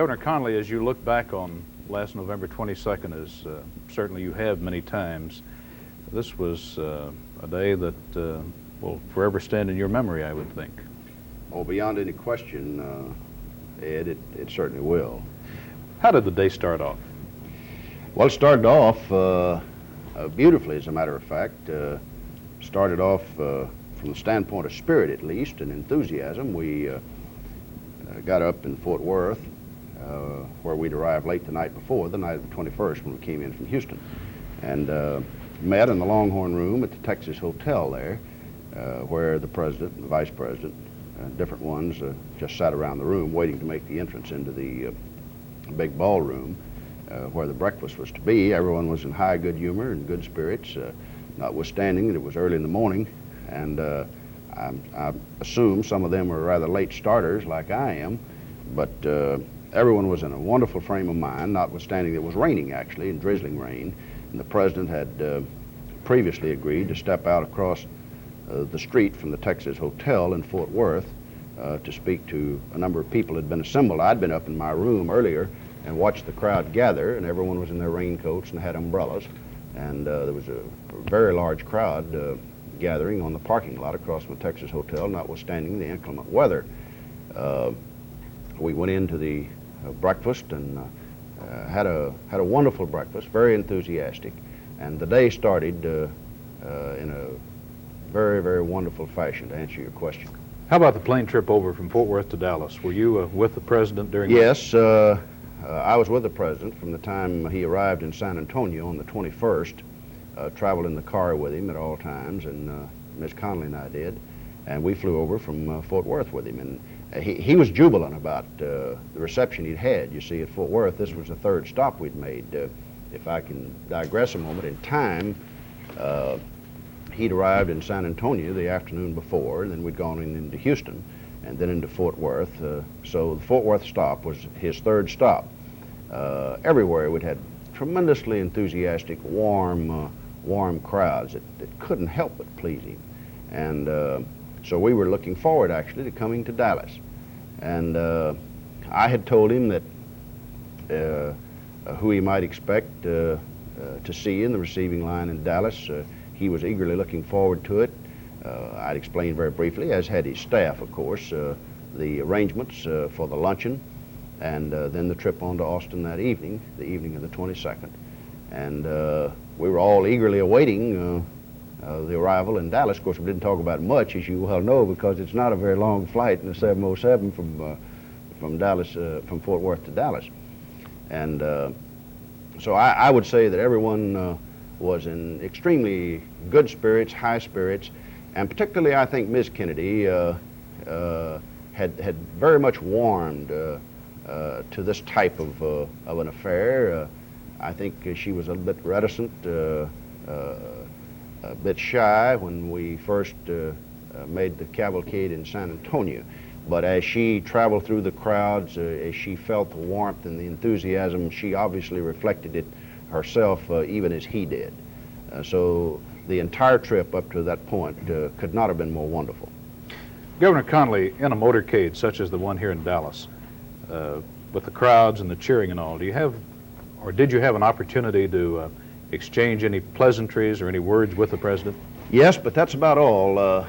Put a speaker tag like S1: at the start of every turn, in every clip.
S1: Governor Connally, as you look back on last November 22nd, as certainly you have many times, this was a day that will forever stand in your memory, I would think.
S2: Oh, beyond any question, Ed, it certainly will.
S1: How did the day start off?
S2: Well, it started off beautifully, as a matter of fact. Started off from the standpoint of spirit, at least, and enthusiasm. We got up in Fort Worth, where we'd arrived late the night before, the night of the 21st, when we came in from Houston, and met in the Longhorn Room at the Texas Hotel there, where the president and the vice president, different ones, just sat around the room waiting to make the entrance into the big ballroom where the breakfast was to be. Everyone was in high good humor and good spirits, notwithstanding that it was early in the morning, and I assume some of them were rather late starters like I am, but everyone was in a wonderful frame of mind, notwithstanding it was raining, actually, and drizzling rain. And the president had previously agreed to step out across the street from the Texas Hotel in Fort Worth to speak to a number of people that had been assembled. I'd been up in my room earlier and watched the crowd gather, and everyone was in their raincoats and had umbrellas. And there was a very large crowd gathering on the parking lot across from the Texas Hotel, notwithstanding the inclement weather. We went into the breakfast and had a wonderful breakfast, very enthusiastic, and the day started in a very, very wonderful fashion, to answer your question.
S1: How about the plane trip over from Fort Worth to Dallas? Were you with the president during
S2: Yes, I was with the president from the time he arrived in San Antonio on the 21st, traveled in the car with him at all times, and Ms. Connally and I did, and we flew over from Fort Worth with him. And he was jubilant about the reception he'd had. You see, at Fort Worth, this was the third stop we'd made. If I can digress a moment in time, he'd arrived in San Antonio the afternoon before, and then we'd gone into Houston, and then into Fort Worth. So the Fort Worth stop was his third stop. Everywhere we'd had tremendously enthusiastic, warm crowds that couldn't help but please him. And so we were looking forward, actually, to coming to Dallas. And I had told him that who he might expect to see in the receiving line in Dallas. He was eagerly looking forward to it. I'd explained very briefly, as had his staff, of course, the arrangements for the luncheon, and then the trip on to Austin that evening, the evening of the 22nd. And we were all eagerly awaiting the arrival in Dallas. Of course, we didn't talk about much, as you well know, because it's not a very long flight in the 707 from Dallas, from Fort Worth to Dallas. And so I would say that everyone was in extremely good spirits, high spirits, and particularly I think Ms. Kennedy had very much warmed to this type of an affair. I think she was a little bit reticent, a bit shy when we first made the cavalcade in San Antonio. But as she traveled through the crowds, as she felt the warmth and the enthusiasm, she obviously reflected it herself, even as he did. So the entire trip up to that point could not have been more wonderful.
S1: Governor Connally, in a motorcade such as the one here in Dallas, with the crowds and the cheering and all, do you have, or did you have an opportunity to exchange any pleasantries or any words with the president?
S2: Yes, but that's about all.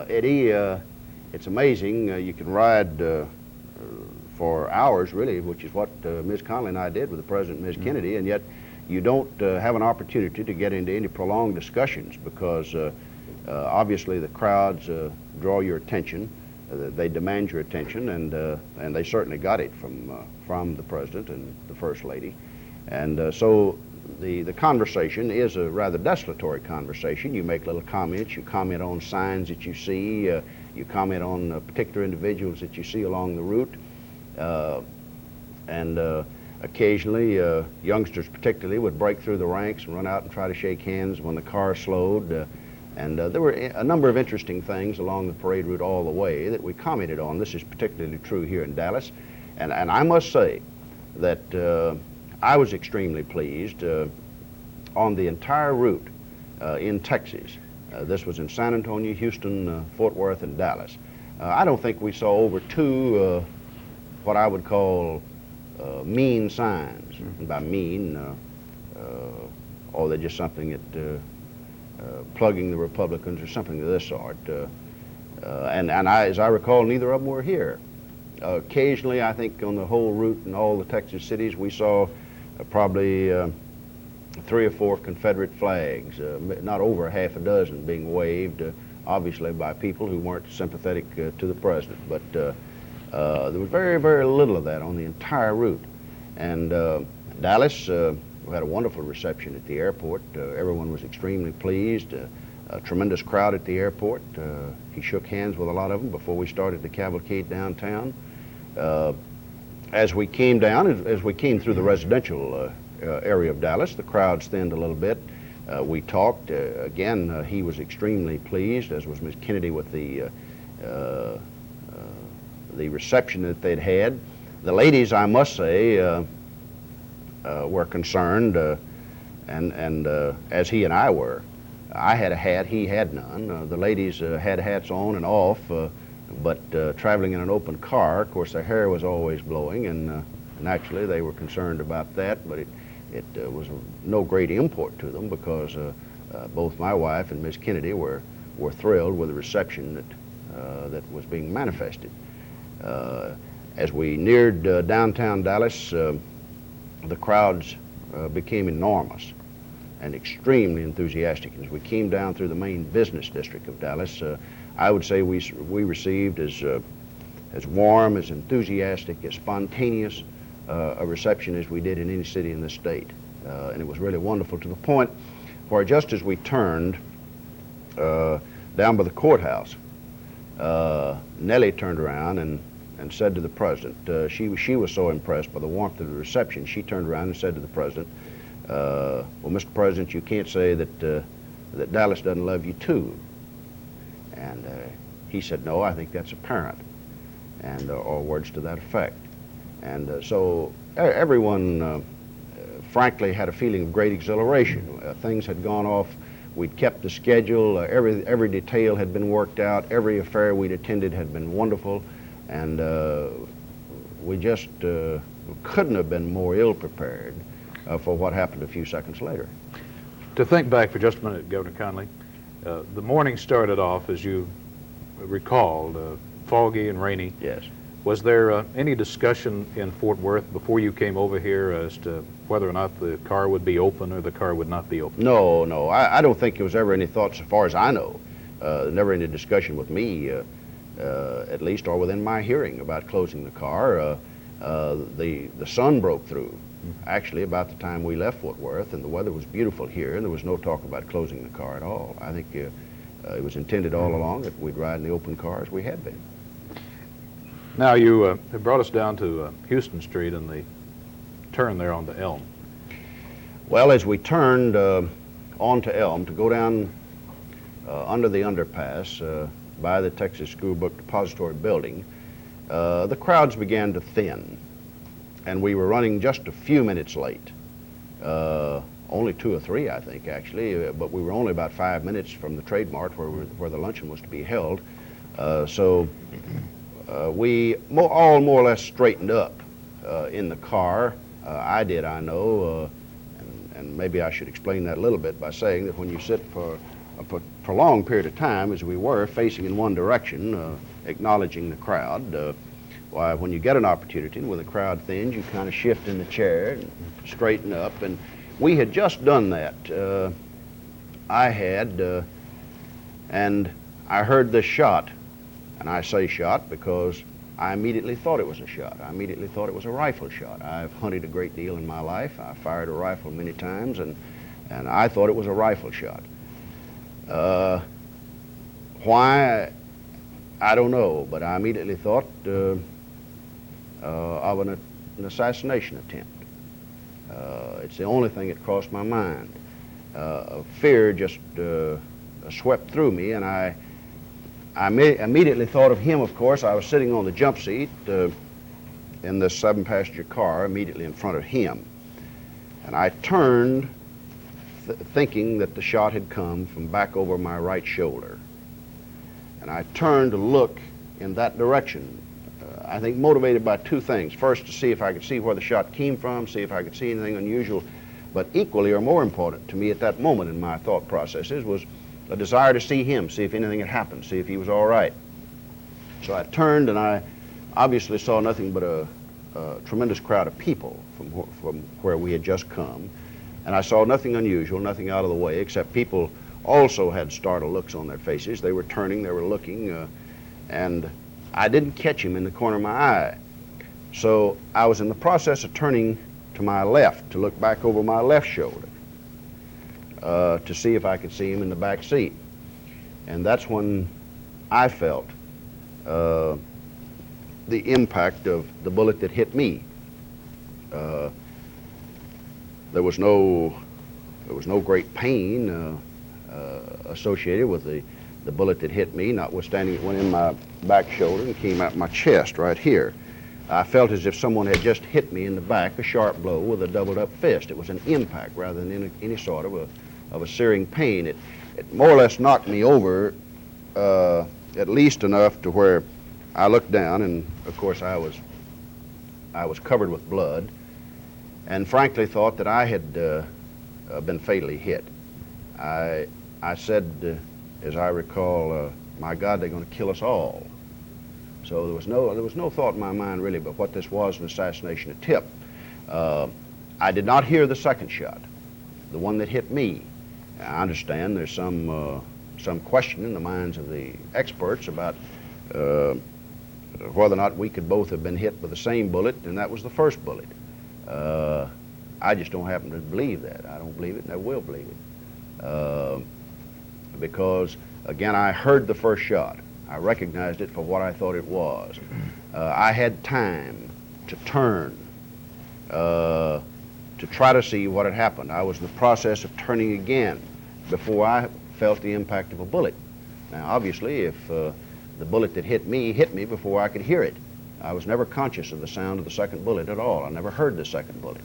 S2: Eddie, it's amazing. You can ride for hours, really, which is what Ms. Connally and I did with the president and Ms. Kennedy, and yet you don't have an opportunity to get into any prolonged discussions because obviously the crowds draw your attention. They demand your attention, and they certainly got it from the president and the first lady. And so the conversation is a rather desultory conversation. You make little comments. You comment on signs that you see. You comment on particular individuals that you see along the route. And occasionally, youngsters particularly would break through the ranks and run out and try to shake hands when the car slowed. And there were a number of interesting things along the parade route all the way that we commented on. This is particularly true here in Dallas. And I must say that I was extremely pleased on the entire route in Texas. This was in San Antonio, Houston, Fort Worth, and Dallas. I don't think we saw over two what I would call mean signs. And by mean, or they're just something that plugging the Republicans or something of this sort. And as I recall, neither of them were here. Occasionally, I think on the whole route in all the Texas cities, we saw probably 3 or 4 Confederate flags, not over half a dozen being waved, obviously by people who weren't sympathetic to the president. But there was very, very little of that on the entire route. And Dallas, we had a wonderful reception at the airport. Everyone was extremely pleased. A tremendous crowd at the airport. He shook hands with a lot of them before we started the cavalcade downtown. As we came down, as we came through the residential area of Dallas, the crowds thinned a little bit. We talked. Again, he was extremely pleased, as was Ms. Kennedy, with the reception that they'd had. The ladies, I must say, were concerned, and as he and I were. I had a hat, he had none. The ladies had hats on and off, but traveling in an open car, of course, their hair was always blowing, and naturally they were concerned about that, but it was no great import to them because both my wife and Ms. Kennedy were thrilled with the reception that was being manifested. As we neared downtown Dallas, the crowds became enormous and extremely enthusiastic. As we came down through the main business district of Dallas, I would say we received as warm, as enthusiastic, as spontaneous a reception as we did in any city in the state. And it was really wonderful, to the point where just as we turned down by the courthouse, Nellie turned around and said to the president, she was so impressed by the warmth of the reception, she turned around and said to the president, well, Mr. President, you can't say that Dallas doesn't love you too. And he said, no, I think that's apparent, and or words to that effect. And so everyone, frankly, had a feeling of great exhilaration. Things had gone off. We'd kept the schedule. Every detail had been worked out. Every affair we'd attended had been wonderful. And we just couldn't have been more ill-prepared for what happened a few seconds later.
S1: To think back for just a minute, Governor Connally, the morning started off, as you recalled, foggy and rainy.
S2: Yes.
S1: Was there any discussion in Fort Worth before you came over here as to whether or not the car would be open or the car would not be open?
S2: No. I don't think there was ever any thought, so far as I know, never any discussion with me, at least, or within my hearing, about closing the car. The sun broke through, actually, about the time we left Fort Worth, and the weather was beautiful here, and there was no talk about closing the car at all. I think it was intended all along that we'd ride in the open car as we had been.
S1: Now, you have brought us down to Houston Street and the turn there on the Elm.
S2: Well, as we turned onto Elm to go down under the underpass by the Texas School Book Depository building, the crowds began to thin, and we were running just a few minutes late. Only 2 or 3, I think, actually, but we were only about 5 minutes from the Trade Mart where the luncheon was to be held. So we all more or less straightened up in the car. I did, I know, and maybe I should explain that a little bit by saying that when you sit for a prolonged period of time, as we were, facing in one direction, acknowledging the crowd, why, when you get an opportunity, when the crowd thins, you kind of shift in the chair and straighten up, and we had just done that. I had, and I heard this shot. And I say shot because I immediately thought it was a shot. I immediately thought it was a rifle shot. I've hunted a great deal in my life. I fired a rifle many times, and I thought it was a rifle shot. Why, I don't know, but I immediately thought of an assassination attempt. It's the only thing that crossed my mind. Fear just swept through me, and I immediately thought of him, of course. I was sitting on the jump seat in this 7-passenger car immediately in front of him. And I turned thinking that the shot had come from back over my right shoulder. And I turned to look in that direction. I think motivated by two things. First, to see if I could see where the shot came from, see if I could see anything unusual. But equally or more important to me at that moment in my thought processes was a desire to see him, see if anything had happened, see if he was all right. So I turned, and I obviously saw nothing but a tremendous crowd of people from where we had just come. And I saw nothing unusual, nothing out of the way, except people also had startled looks on their faces. They were turning, they were looking, and I didn't catch him in the corner of my eye. So I was in the process of turning to my left to look back over my left shoulder to see if I could see him in the back seat. And that's when I felt the impact of the bullet that hit me. There was no great pain associated with the bullet that hit me, notwithstanding it went in my back shoulder and came out my chest right here. I felt as if someone had just hit me in the back, a sharp blow with a doubled up fist. It was an impact rather than any sort of a searing pain. It more or less knocked me over at least enough to where I looked down, and of course I was covered with blood, and frankly thought that I had been fatally hit. I said, as I recall, my God, they're going to kill us all. So there was no thought in my mind really but what this was, an assassination attempt. I did not hear the second shot, the one that hit me. I understand there's some question in the minds of the experts about whether or not we could both have been hit with the same bullet, and that was the first bullet. I just don't happen to believe that. I don't believe it, and I will believe it. Because, again, I heard the first shot. I recognized it for what I thought it was. I had time to turn, to try to see what had happened. I was in the process of turning again before I felt the impact of a bullet. Now, obviously, if the bullet that hit me before I could hear it. I was never conscious of the sound of the second bullet at all. I never heard the second bullet.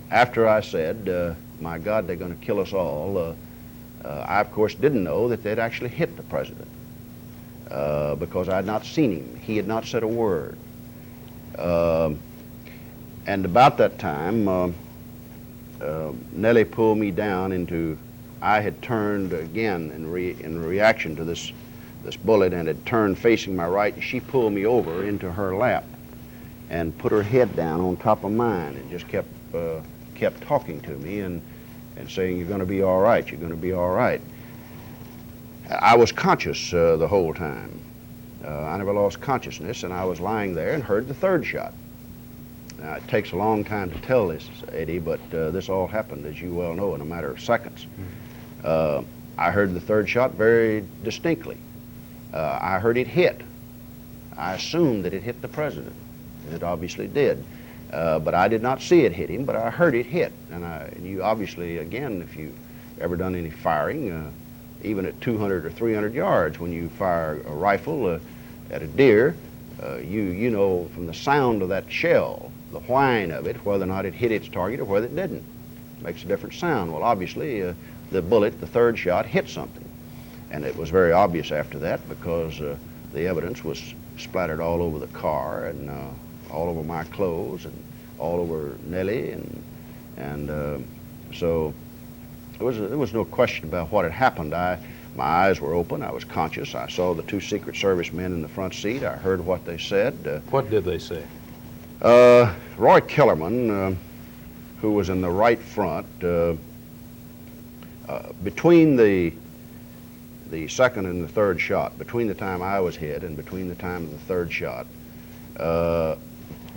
S2: After I said, my God, they're going to kill us all, I, of course, didn't know that they'd actually hit the president because I had not seen him. He had not said a word. And about that time, Nellie pulled me down into, I had turned again in reaction to this bullet and had turned facing my right, and she pulled me over into her lap and put her head down on top of mine and just kept talking to me and saying, you're going to be all right, you're going to be all right. I was conscious the whole time. I never lost consciousness, and I was lying there and heard the third shot. Now, it takes a long time to tell this, Eddie, but this all happened, as you well know, in a matter of seconds. I heard the third shot very distinctly. I heard it hit. I assumed that it hit the president. It obviously did. But I did not see it hit him, but I heard it hit. And you obviously, again, if you've ever done any firing, even at 200 or 300 yards, when you fire a rifle at a deer, you know from the sound of that shell, the whine of it, whether or not it hit its target or whether it didn't. It makes a different sound. Well, obviously, the bullet, the third shot, hit something. And it was very obvious after that because the evidence was splattered all over the car and all over my clothes and all over Nellie, and so there was no question about what had happened. My eyes were open. I was conscious. I saw the two Secret Service men in the front seat. I heard what they said.
S1: What did they say?
S2: Roy Kellerman, who was in the right front, between the second and the third shot, between the time I was hit and between the time of the third shot,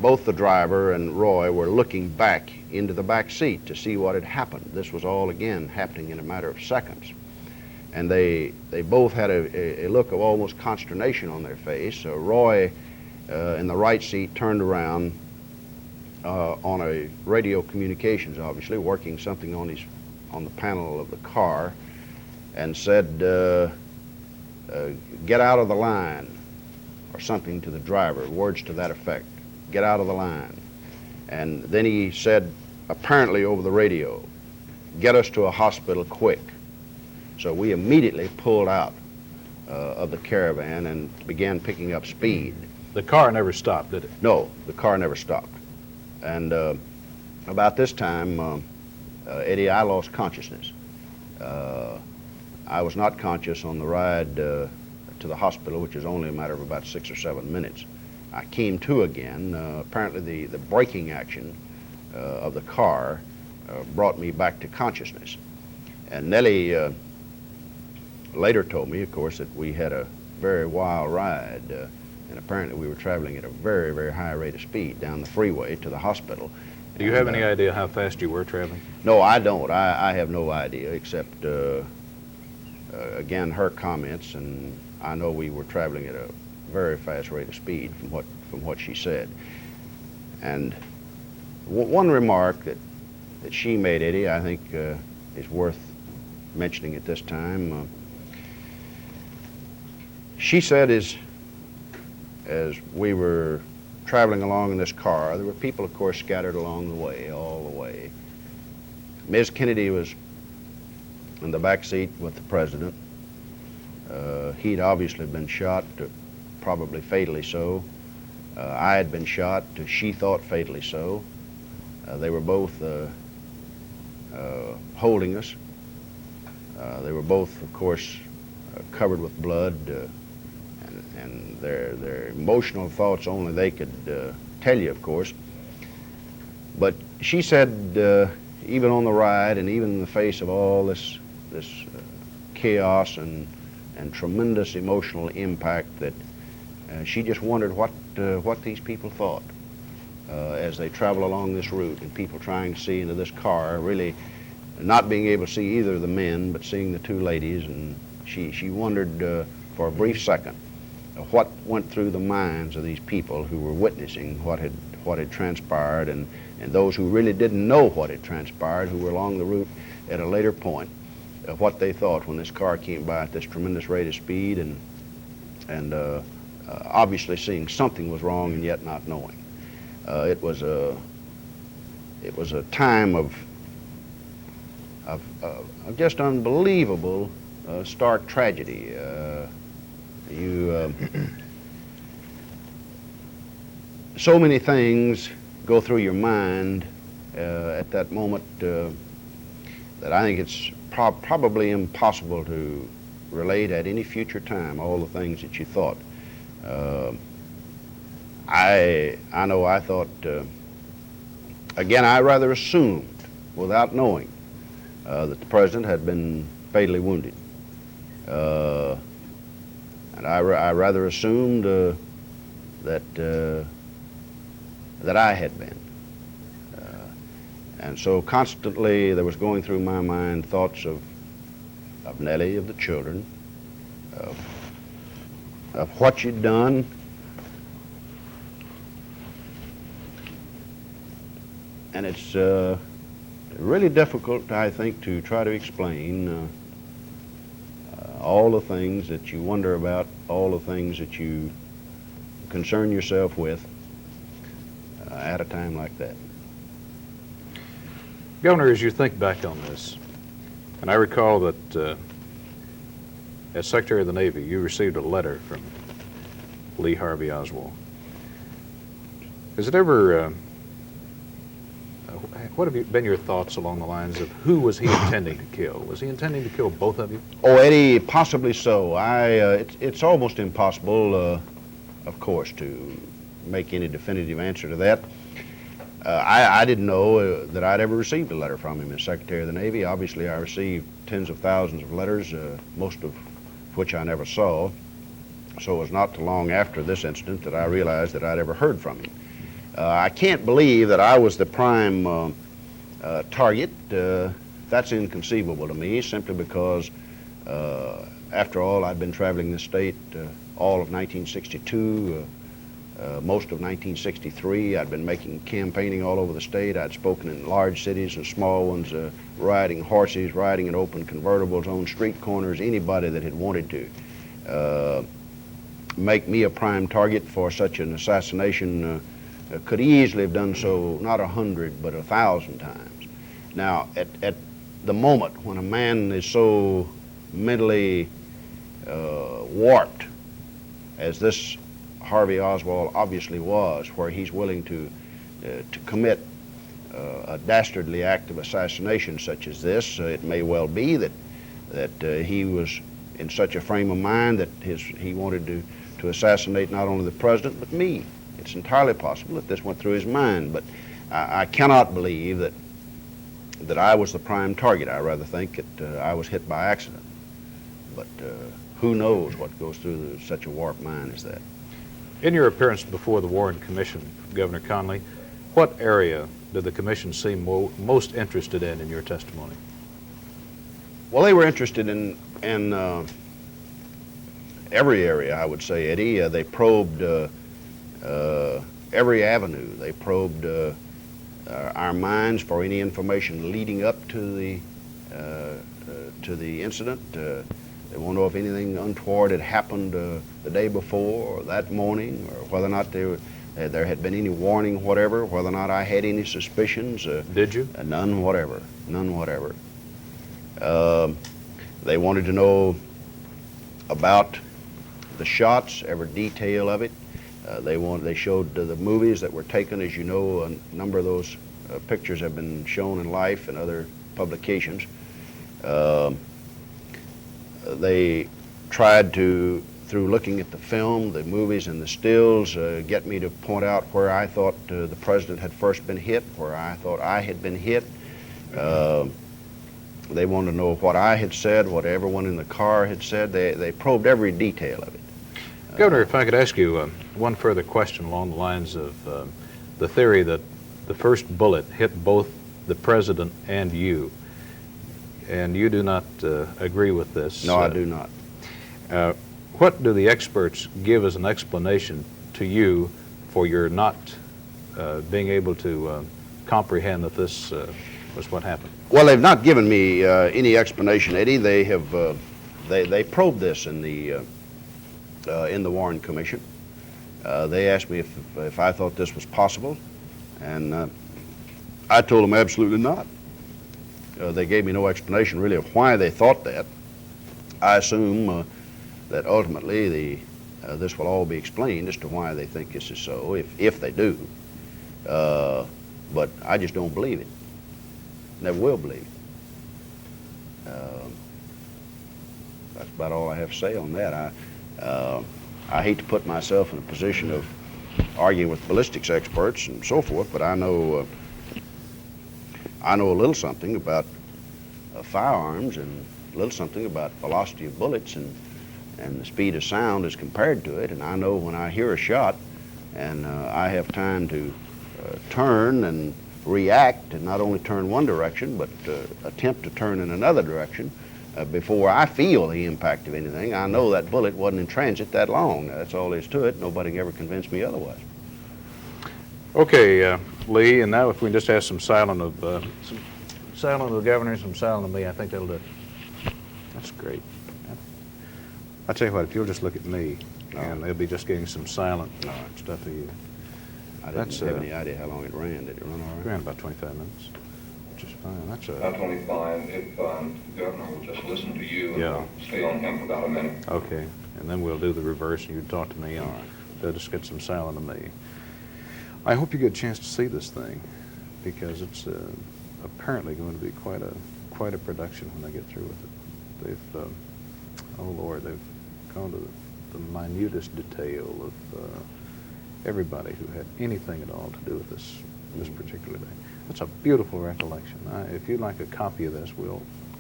S2: both the driver and Roy were looking back into the back seat to see what had happened. This was all, again, happening in a matter of seconds. And they both had a look of almost consternation on their face. Roy, in the right seat, turned around on a radio communications, obviously, working something on the panel of the car, and said, get out of the line, or something to the driver, words to that effect. Get out of the line. And then he said, apparently over the radio, get us to a hospital quick. So we immediately pulled out of the caravan and began picking up speed.
S1: The car never stopped, did it?
S2: No, the car never stopped. And about this time, Eddie, I lost consciousness. I was not conscious on the ride to the hospital, which is only a matter of about 6 or 7 minutes. I came to again. Apparently the braking action of the car brought me back to consciousness. And Nellie later told me, of course, that we had a very wild ride, and apparently we were traveling at a very, very high rate of speed down the freeway to the hospital.
S1: Do you have any idea how fast you were traveling?
S2: No, I don't. I have no idea, except, again, her comments, and I know we were traveling at a very fast rate of speed from what she said. And one remark that she made, Eddie, I think is worth mentioning at this time. She said as we were traveling along in this car, there were people, of course, scattered along the way, all the way. Ms. Kennedy was in the back seat with the president. He'd obviously been shot, probably fatally so. I had been shot, she thought fatally so. They were both holding us. They were both, of course, covered with blood, and their emotional thoughts only they could tell you, of course. But she said, even on the ride and even in the face of all this chaos and tremendous emotional impact, that she just wondered what these people thought as they travel along this route, and people trying to see into this car, really not being able to see either of the men, but seeing the two ladies. And she wondered for a brief second what went through the minds of these people who were witnessing what had transpired, and those who really didn't know what had transpired, who were along the route at a later point, what they thought when this car came by at this tremendous rate of speed, and obviously seeing something was wrong and yet not knowing. It was a time of just unbelievable stark tragedy. So many things go through your mind at that moment that I think it's probably impossible to relate at any future time, all the things that you thought. I know I thought, again, I rather assumed, without knowing, that the president had been fatally wounded. And I rather assumed that I had been. And so constantly there was going through my mind thoughts of Nellie, of the children, of what you'd done. And it's really difficult, I think, to try to explain all the things that you wonder about, all the things that you concern yourself with at a time like that.
S1: Governor, as you think back on this, and I recall that as Secretary of the Navy, you received a letter from Lee Harvey Oswald. Has it ever, what have been your thoughts along the lines of who was he intending to kill? Was he intending to kill both of you?
S2: Oh, Eddie, possibly so. It's almost impossible, of course, to make any definitive answer to that. I didn't know that I'd ever received a letter from him as Secretary of the Navy. Obviously, I received tens of thousands of letters, most of which I never saw. So it was not too long after this incident that I realized that I'd ever heard from him. I can't believe that I was the prime target. That's inconceivable to me, simply because, after all, I'd been traveling the state all of 1962, most of 1963. I'd been making campaigning all over the state. I'd spoken in large cities and small ones, riding horses, riding in open convertibles on street corners, anybody that had wanted to make me a prime target for such an assassination could easily have done so not 100 but 1,000 times. Now, at the moment when a man is so mentally warped as this Harvey Oswald obviously was, where he's willing to commit a dastardly act of assassination such as this. It may well be that he was in such a frame of mind that he wanted to assassinate not only the president but me. It's entirely possible that this went through his mind, but I cannot believe that I was the prime target. I rather think that I was hit by accident. But who knows what goes through such a warped mind as that.
S1: In your appearance before the Warren Commission, Governor Connally, what area did the commission seem most interested in your testimony?
S2: Well, they were interested in every area, I would say, Eddie. They probed every avenue. They probed our minds for any information leading up to the incident. They want to know if anything untoward had happened the day before or that morning, or whether or not there had been any warning, whatever, whether or not I had any suspicions.
S1: Did you?
S2: None whatever. None whatever. They wanted to know about the shots, every detail of it. They showed the movies that were taken. As you know, a number of those pictures have been shown in Life and other publications. They tried to, through looking at the film, the movies and the stills, get me to point out where I thought the president had first been hit, where I thought I had been hit. They wanted to know what I had said, what everyone in the car had said. They probed every detail of it.
S1: Governor, if I could ask you one further question along the lines of the theory that the first bullet hit both the president and you do not agree with this.
S2: No, I do not.
S1: What do the experts give as an explanation to you for your not being able to comprehend that this was what happened?
S2: Well, they've not given me any explanation, Eddie. They have they probed this in the Warren Commission. They asked me if I thought this was possible, and I told them absolutely not. They gave me no explanation really of why they thought that. I assume that ultimately this will all be explained as to why they think this is so, if they do. But I just don't believe it. Never will believe it. That's about all I have to say on that. I hate to put myself in a position of arguing with ballistics experts and so forth, but I know a little something about firearms and a little something about velocity of bullets and the speed of sound as compared to it. And I know when I hear a shot and I have time to turn and react, and not only turn one direction, but attempt to turn in another direction before I feel the impact of anything, I know that bullet wasn't in transit that long. That's all there is to it. Nobody can ever convince me otherwise.
S1: Okay, Lee, and now if we can just have some silent of the governor and some silent of me, I think that'll do it. That's great. I'll tell you what, if you'll just look at me, and they'll be just getting some silent stuff of you.
S2: I didn't have any idea how long it ran. Did it run all right?
S1: It ran about 25 minutes, which is fine. That's
S3: About 25, if the governor will just listen to you and stay on him for about a minute.
S1: Okay, and then we'll do the reverse, and you talk to me, and they'll just get some silent of me. I hope you get a chance to see this thing, because it's apparently going to be quite a production when they get through with it. They've, oh Lord, they've gone to the minutest detail of everybody who had anything at all to do with this particular day. That's a beautiful recollection. If you'd like a copy of this,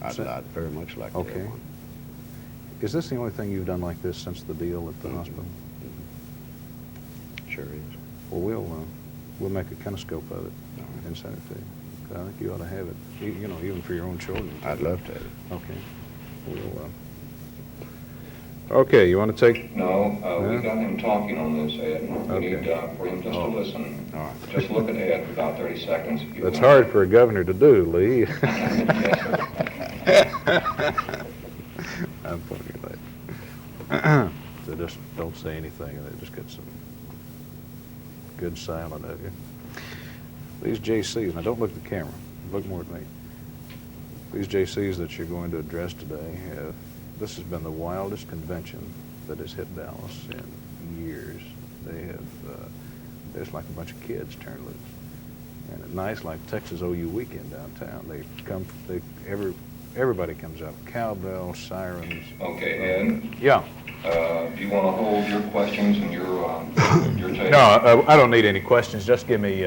S2: I'd very much like to have one.
S1: Is this the only thing you've done like this since the deal at the hospital?
S2: Sure is.
S1: Well, we'll make a kinescope of it and send it to you. I think you ought to have it, you know, even for your own children.
S2: I'd love to have it.
S1: Okay. Okay, you want to take...
S3: No, we got him talking on this, Ed. We need for him just to listen.
S2: All right.
S3: Just look at Ed for about 30 seconds. If you
S1: That's
S3: want.
S1: hard for a governor to do, Lee.
S3: Yes, sir.
S1: I'm putting it late. So just don't say anything, and they just get some good silent of you. These JCs, now don't look at the camera, look more at me. These JCs that you're going to address today this has been the wildest convention that has hit Dallas in years. They have, there's like a bunch of kids turned loose. And at nights like Texas OU weekend downtown, everybody comes out, cowbell, sirens.
S3: Okay, and
S1: Yeah.
S3: do you want to hold your questions and your take?
S1: No, I don't need any questions. Just give me,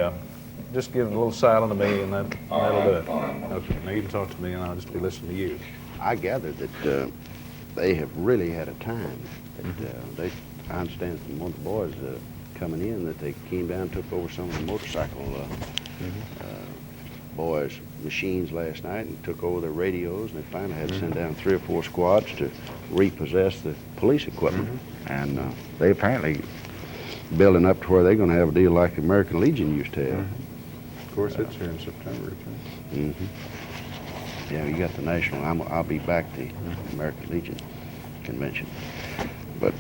S1: just give a little silent to me, and that'll do it.
S3: Fine.
S1: Okay, now you can talk to me, and I'll just be listening to you.
S2: I gather that they have really had a time. That I understand from one of the boys coming in that they came down and took over some of the motorcycle boys' machines last night and took over their radios, and they finally had to send down 3 or 4 squads to repossess the police equipment. And they apparently building up to where they're going to have a deal like the American Legion used to have.
S1: Of course, it's here in September, too.
S2: Yeah, you got the national. I'll be back to the American Legion convention. But,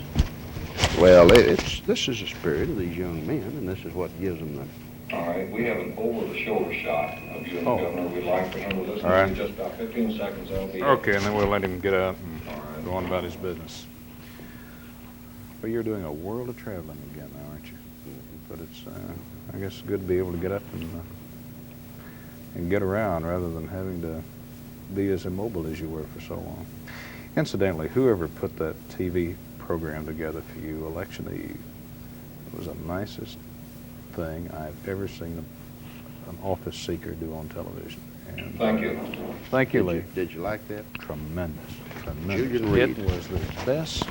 S2: well, this is the spirit of these young men, and this is what gives them the...
S3: All right, we have an over-the-shoulder shot of you and the governor. We'd like for him to listen to you just about 15 seconds. That'll be
S1: Okay, and then we'll let him get out and go on about his business. But you're doing a world of traveling again now, aren't you? But it's, I guess, good to be able to get up and get around rather than having to be as immobile as you were for so long. Incidentally, whoever put that TV program together for you, Election Eve, it was the nicest thing I've ever seen an office seeker do on television. And
S3: Thank you.
S1: Thank you, Lee.
S2: Did you like that?
S1: Tremendous.
S2: Julian Reed.
S1: It was the best